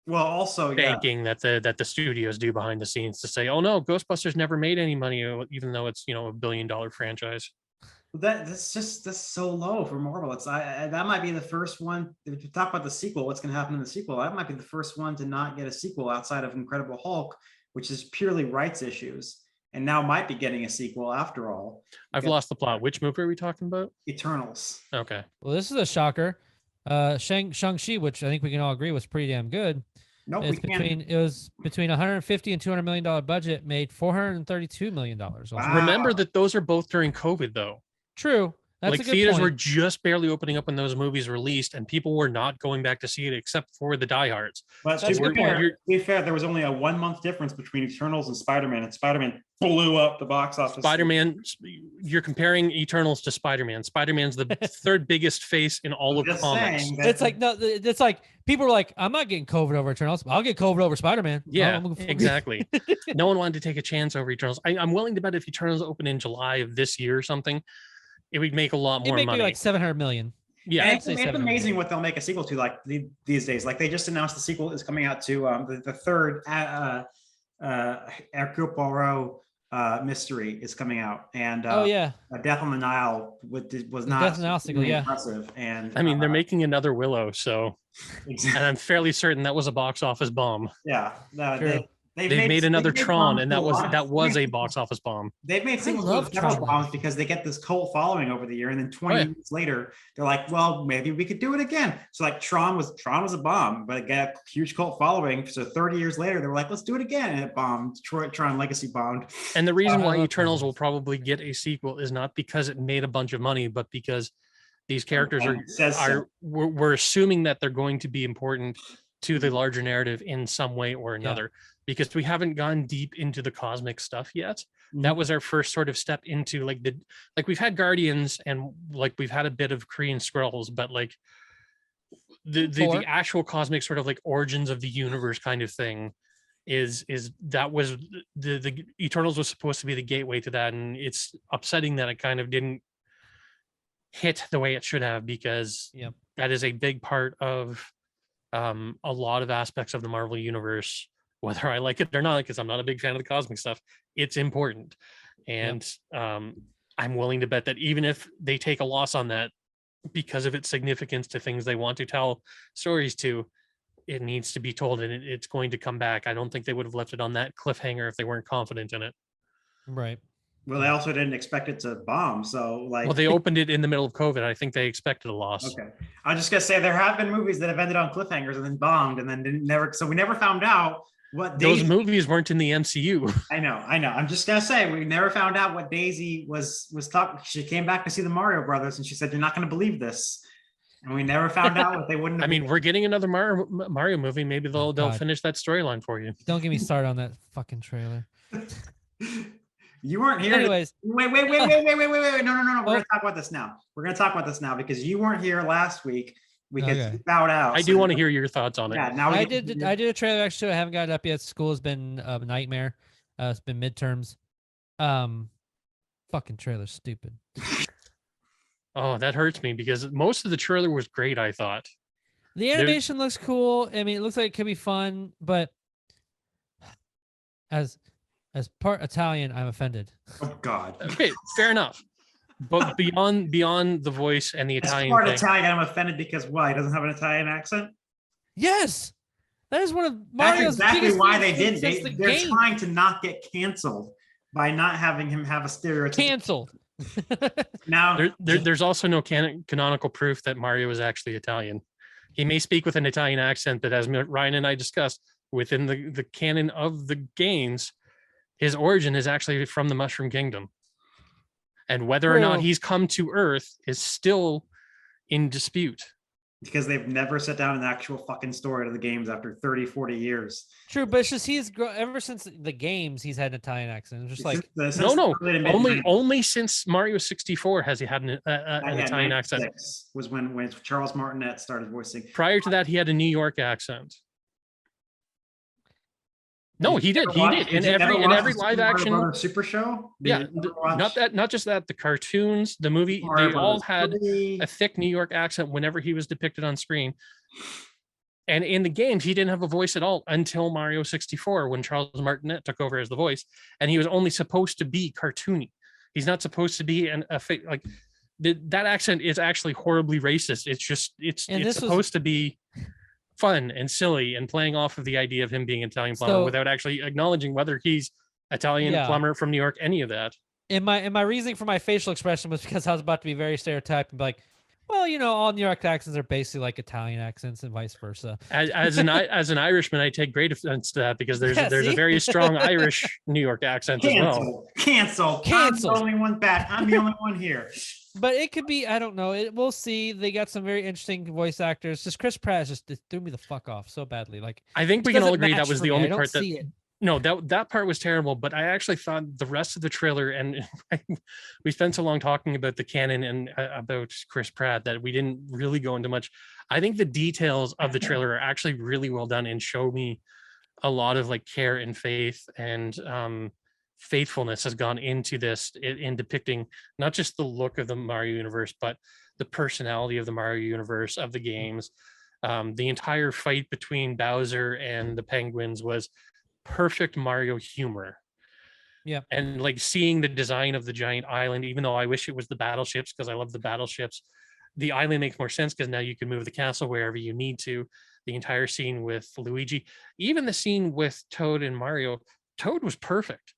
well, also banking that the studios do behind the scenes to say, oh no, Ghostbusters never made any money, even though it's $1 billion franchise. That's so low for Marvel. It's that might be the first one. If you talk about the sequel, what's going to happen in the sequel? That might be the first one to not get a sequel outside of Incredible Hulk, which is purely rights issues, and now might be getting a sequel after all. I've lost the plot. Which movie are we talking about? Eternals. Okay. Well, this is a shocker. Shang-Chi, which I think we can all agree was pretty damn good. Nope, it was between $150 and $200 million budget, made $432 million. Wow. Remember that those are both during COVID, though. True. That's like a good theaters point. were just barely opening up when those movies released, and people were not going back to see it except for the diehards. But to be fair, there was only a 1 month difference between Eternals and Spider-Man, and Spider-Man blew up the box office. Spider-Man, you're comparing Eternals to Spider-Man. Spider-Man's the third biggest face in all of comics. It's like no, it's like people were like, I'm not getting COVID over Eternals. I'll get COVID over Spider-Man. Yeah, exactly. No one wanted to take a chance over Eternals. I'm willing to bet if Eternals open in July of this year or something, it would make a lot more money. Like $700 million. Yeah, and it's amazing what they'll make a sequel to. Like these days, like they just announced the sequel is coming out to the third Hercule Poirot mystery is coming out, and Death on the Nile was not Death on the Nile sequel, impressive. And I mean, they're making another Willow, so and I'm fairly certain that was a box office bomb. Yeah, They've made another Tron, bombs and to a lot of- that was a box office bomb. They've made sequels love with several Tron bombs movies. because they get this cult following over the year, and then 20 yeah. years later, they're like, well, maybe we could do it again. So like Tron was a bomb, but it got a huge cult following. So 30 years later, they were like, let's do it again, and it bombed. Tron Legacy bombed. And the reason why love Eternals Tron. will probably get a sequel is not because it made a bunch of money, but because these characters we're assuming that they're going to be important to the larger narrative in some way or another, because we haven't gone deep into the cosmic stuff yet. That was our first sort of step into like we've had Guardians and like we've had a bit of Korean Skrulls, but like the actual cosmic sort of like origins of the universe kind of thing is that was the Eternals was supposed to be the gateway to that, and it's upsetting that it kind of didn't hit the way it should have, because that is a big part of a lot of aspects of the Marvel universe, whether I like it or not, because I'm not a big fan of the cosmic stuff. It's important, and I'm willing to bet that even if they take a loss on that because of its significance to things they want to tell stories to, it needs to be told, and it's going to come back. I don't think they would have left it on that cliffhanger if they weren't confident in it. Right. Well, they also didn't expect it to bomb. So like, well, they opened it in the middle of COVID. I think they expected a loss. Okay. I was just gonna say there have been movies that have ended on cliffhangers and then bombed and then didn't never. So we never found out what those movies weren't in the MCU. I know. I'm just gonna say we never found out what Daisy was talking. She came back to see the Mario Brothers and she said, "You're not gonna believe this." And we never found out what they wouldn't. I mean, we're getting another Mario movie. Maybe they'll finish that storyline for you. Don't get me started on that fucking trailer. You weren't here. Anyways, wait. No. We're gonna talk about this now. We're gonna talk about this now because you weren't here last week because you bowed out. I do want to hear your thoughts on it. Yeah, now I did a trailer actually. I haven't got it up yet. School has been a nightmare. It's been midterms. Fucking trailer's stupid. Oh, that hurts me because most of the trailer was great, I thought. The animation looks cool. I mean, it looks like it could be fun, but as part Italian, I'm offended. Oh God. Okay, fair enough. But beyond the voice and the Italian part thing, Italian, I'm offended because why? He doesn't have an Italian accent? Yes. That is one of Mario's That's exactly biggest why they things did. since They're game. trying to not get canceled by not having him have a stereotype. Canceled. Now there's also no canonical proof that Mario is actually Italian. He may speak with an Italian accent, but as Ryan and I discussed, within the canon of the games, his origin is actually from the Mushroom Kingdom. And whether or not he's come to Earth is still in dispute. Because they've never set down an actual fucking story to the games after 30, 40 years. True, but it's just ever since the games, he's had an Italian accent. It's just like only since Mario 64 has he had an Italian accent. Was when Charles Martinet started voicing. Prior to that, he had a New York accent. No, he did. In every live action Super Show. Yeah, not just that. The cartoons, the movie, they all had a thick New York accent whenever he was depicted on screen. And in the games, he didn't have a voice at all until Mario 64, when Charles Martinet took over as the voice, and he was only supposed to be cartoony. He's not supposed to be that accent is actually horribly racist. It's supposed to be fun and silly and playing off of the idea of him being Italian plumber without actually acknowledging whether he's Italian plumber from New York, any of that. And my reasoning for my facial expression was because I was about to be very stereotyped and be like, well, all New York accents are basically like Italian accents and vice versa. As an Irishman, I take great offense to that because there's a very strong Irish New York accent as well. Cancel. I'm the only one back. I'm the only one here. But it could be, I don't know. We'll see. They got some very interesting voice actors. Just Chris Pratt just threw me the fuck off so badly. Like, I think we can all agree that was the only part that. No, that part was terrible. But I actually thought the rest of the trailer, and we spent so long talking about the canon and about Chris Pratt that we didn't really go into much. I think the details of the trailer are actually really well done and show me a lot of like care and faith and faithfulness has gone into this in depicting not just the look of the Mario universe, but the personality of the Mario universe, of the games. The entire fight between Bowser and the penguins was perfect Mario humor. Yeah. And like seeing the design of the giant island, even though I wish it was the battleships because I love the battleships, the island makes more sense because now you can move the castle wherever you need to. the entire scene with Luigi, even the scene with Toad and Mario. Toad was perfect.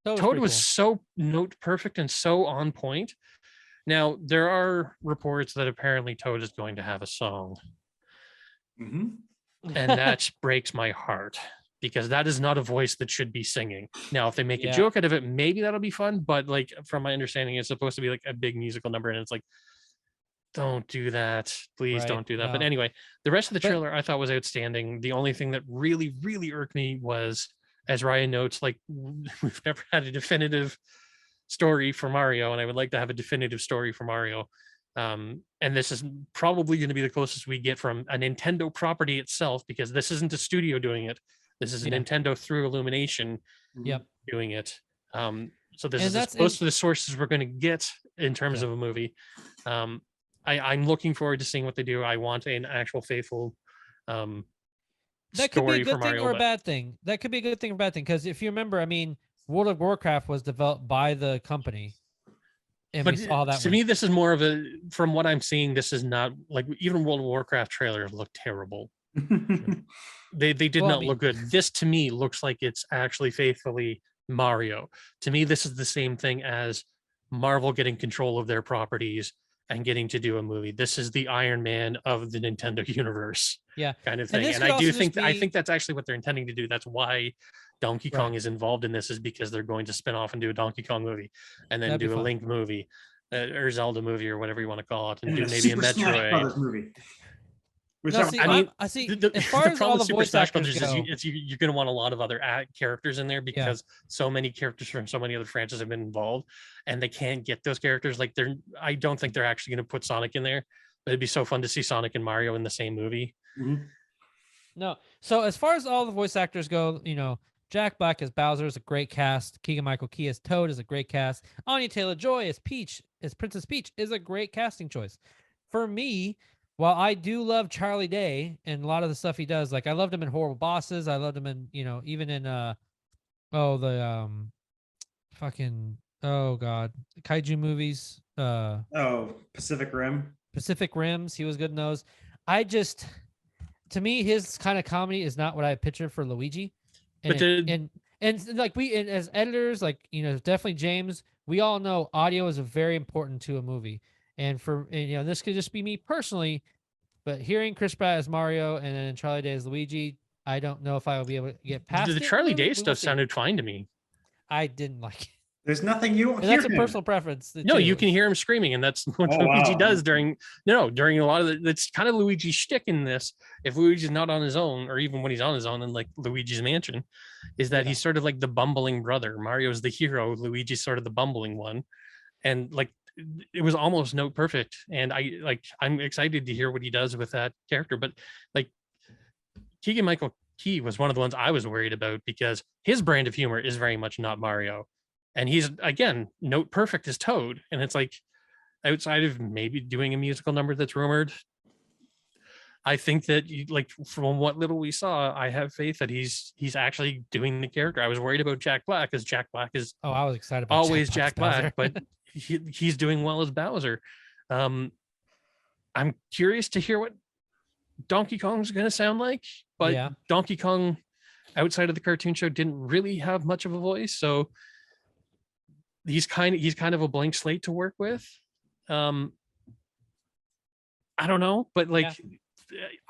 Toad was so note perfect and so on point. Now, there are reports that apparently Toad is going to have a song. Mhm. And that breaks my heart because that is not a voice that should be singing. Now, if they make a Yeah. joke out of it, maybe that'll be fun. But like from my understanding, it's supposed to be like a big musical number, and it's like, don't do that. Please Right, don't do that. But no. anyway, the rest of the But- trailer I thought was outstanding. The only thing that really, really irked me was, as Ryan notes, like we've never had a definitive story for Mario, and I would like to have a definitive story for Mario. And this is probably going to be the closest we get from a Nintendo property itself, because this isn't a studio doing it. This is a Yeah. Nintendo through Illumination Yep. doing it. So this And is as that's close to the sources we're going to get in terms Yeah. of a movie. I'm looking forward to seeing what they do. I want an actual faithful That could be a story for good thing Mario. or a But bad thing. That could be a good thing or bad thing, because if you remember, I mean, World of Warcraft was developed by the company, and we saw that to one. me, this is more of a, from what I'm seeing, this is not like, even World of Warcraft trailers look terrible. They did Well, I not look good. This to me looks like it's actually faithfully Mario. To me, this is the same thing as Marvel getting control of their properties and getting to do a movie. This is the Iron Man of the Nintendo universe. Yeah. Kind of And thing. this And could I do also just think I be- think that's actually what they're intending to do. That's why Donkey Kong Right. is involved in this, is because they're going to spin off and do a Donkey Kong movie, and then That'd be do a fun. Link movie, or Zelda movie, or whatever you want to call it, and And do a maybe Super a Smash Metroid. Brothers movie. Which No, I- see, I mean, I see. The As far as problem all with the Super voice Smash actors Brothers go, is you're going to want a lot of other characters in there, because so many characters from so many other franchises have been involved, and they can't get those characters. Like I don't think they're actually going to put Sonic in there, but it'd be so fun to see Sonic and Mario in the same movie. Mhm. no. So as far as all the voice actors go, Jack Black as Bowser is a great cast. Keegan-Michael Key as Toad is a great cast. Anya Taylor-Joy as Peach, as Princess Peach, is a great casting choice. For me, while I do love Charlie Day and a lot of the stuff he does, like I loved him in Horrible Bosses. I loved him in, even in fucking, oh god, kaiju movies. Oh, Pacific Rim. Pacific Rims, he was good in those. To me, his kind of comedy is not what I pictured for Luigi. And But and like as editors, like definitely James, we all know audio is very important to a movie. And this could just be me personally, but hearing Chris Pratt as Mario and then Charlie Day as Luigi, I don't know if I will be able to get past the it in Charlie movie. Day We will stuff see. sounded fine to me. I didn't like it. There's nothing you And hear that's a him. personal preference. No, too. you can hear him screaming, and that's what Oh, Luigi wow. does during a lot of that's kind of Luigi's shtick in this. If Luigi's not on his own, or even when he's on his own in like Luigi's Mansion, is that he's sort of like the bumbling brother. Mario's the hero, Luigi's sort of the bumbling one. And like it was almost note perfect. And I'm excited to hear what he does with that character. But like Keegan-Michael Key was one of the ones I was worried about, because his brand of humor is very much not Mario. And he's, again, note perfect as Toad. And it's like, outside of maybe doing a musical number that's rumored, I think that from what little we saw, I have faith that he's actually doing the character. I was worried about Jack Black, because Jack Black is I was excited about always Jack Jack Black, Bowser. but he's doing well as Bowser. I'm curious to hear what Donkey Kong's going to sound like, but Yeah. Donkey Kong outside of the cartoon show didn't really have much of a voice, so he's kind of a blank slate to work with. I don't know, but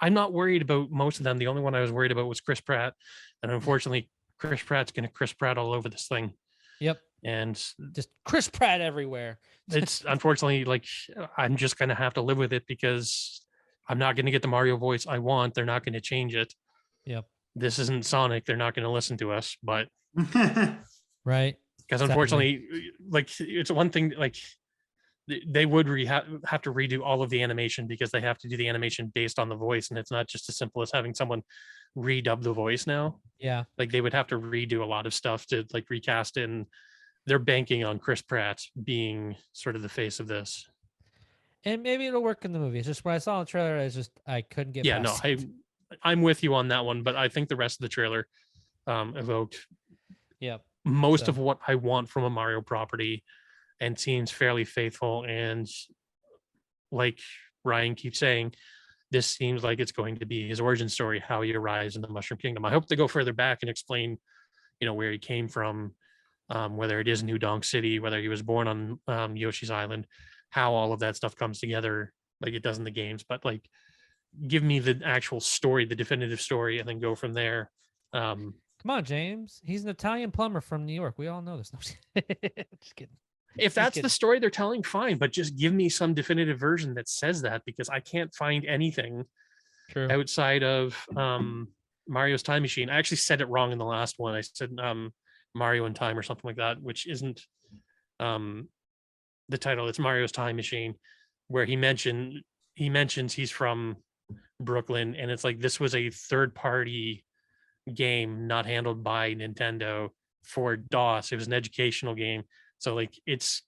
I'm not worried about most of them. The only one I was worried about was Chris Pratt, and unfortunately Chris Pratt's going to Chris Pratt all over this thing. Yep. And Just Chris Pratt everywhere. it's unfortunately I'm just going to have to live with it, because I'm not going to get the Mario voice I want. They're not going to change it. Yep. This isn't Sonic. They're not going to listen to us, but Right. because unfortunately, it's one thing, they would have to redo all of the animation, because they have to do the animation based on the voice, and it's not just as simple as having someone redub the voice now. Yeah. Like they would have to redo a lot of stuff to recast it, and they're banking on Chris Pratt being sort of the face of this. And maybe it'll work in the movie. It's just when I saw the trailer, I couldn't get past it. I'm with you on that one, but I think the rest of the trailer evoked Yep. most So- of what I want from a Mario property, and seems fairly faithful. And like Ryan keeps saying, this seems like it's going to be his origin story, how he arrives in the Mushroom Kingdom. I hope to go further back and explain, where he came from, whether it is New Donk City, whether he was born on Yoshi's Island, how all of that stuff comes together like it does in the games. But like, give me the actual story, the definitive story, and then go from there. Come on, James. He's an Italian plumber from New York. We all know this. No, just kidding. If that's the story they're telling, fine, but just give me some definitive version that says that, because I can't find anything outside of Mario's Time Machine. I actually said it wrong in the last one. I said Mario in Time or something like that, which isn't the title. It's Mario's Time Machine, where he mentions he's from Brooklyn, and it's like this was a third-party game not handled by Nintendo for DOS. It was an educational game. So like its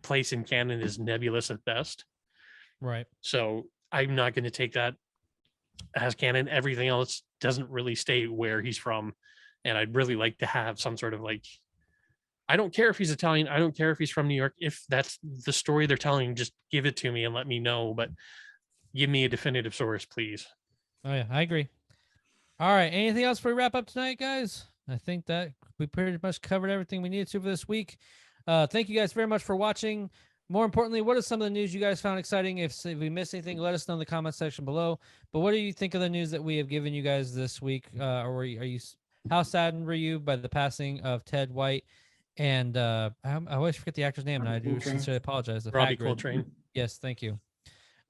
place in canon is nebulous at best. Right. So I'm not going to take that as canon. Everything else doesn't really state where he's from. And I'd really like to have some sort of like, I don't care if he's Italian. I don't care if he's from New York. If that's the story they're telling, just give it to me and let me know. But give me a definitive source, please. Oh yeah, I agree. All right. Anything else before we wrap up tonight, guys? I think that we pretty much covered everything we needed to for this week. Thank you guys very much for watching. More importantly, what are some of the news you guys found exciting? If we missed anything, let us know in the comment section below. But what do you think of the news that we have given you guys this week? How saddened were you by the passing of Ted White? And I always forget the actor's name, and I do sincerely apologize. Robbie Coltrane. Yes, thank you.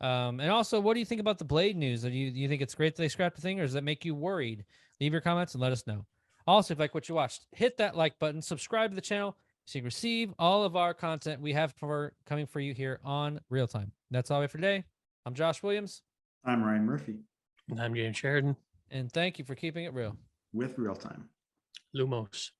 And also, what do you think about the Blade news? Do you think it's great that they scrapped the thing, or does that make you worried? Leave your comments and let us know. Also, if you like what you watched, hit that like button, subscribe to the channel so you can receive all of our content we have coming for you here on Real Time. That's all we have for today. I'm Josh Williams. I'm Ryan Murphy. And I'm James Sheridan. And thank you for keeping it real with Real Time. Lumos.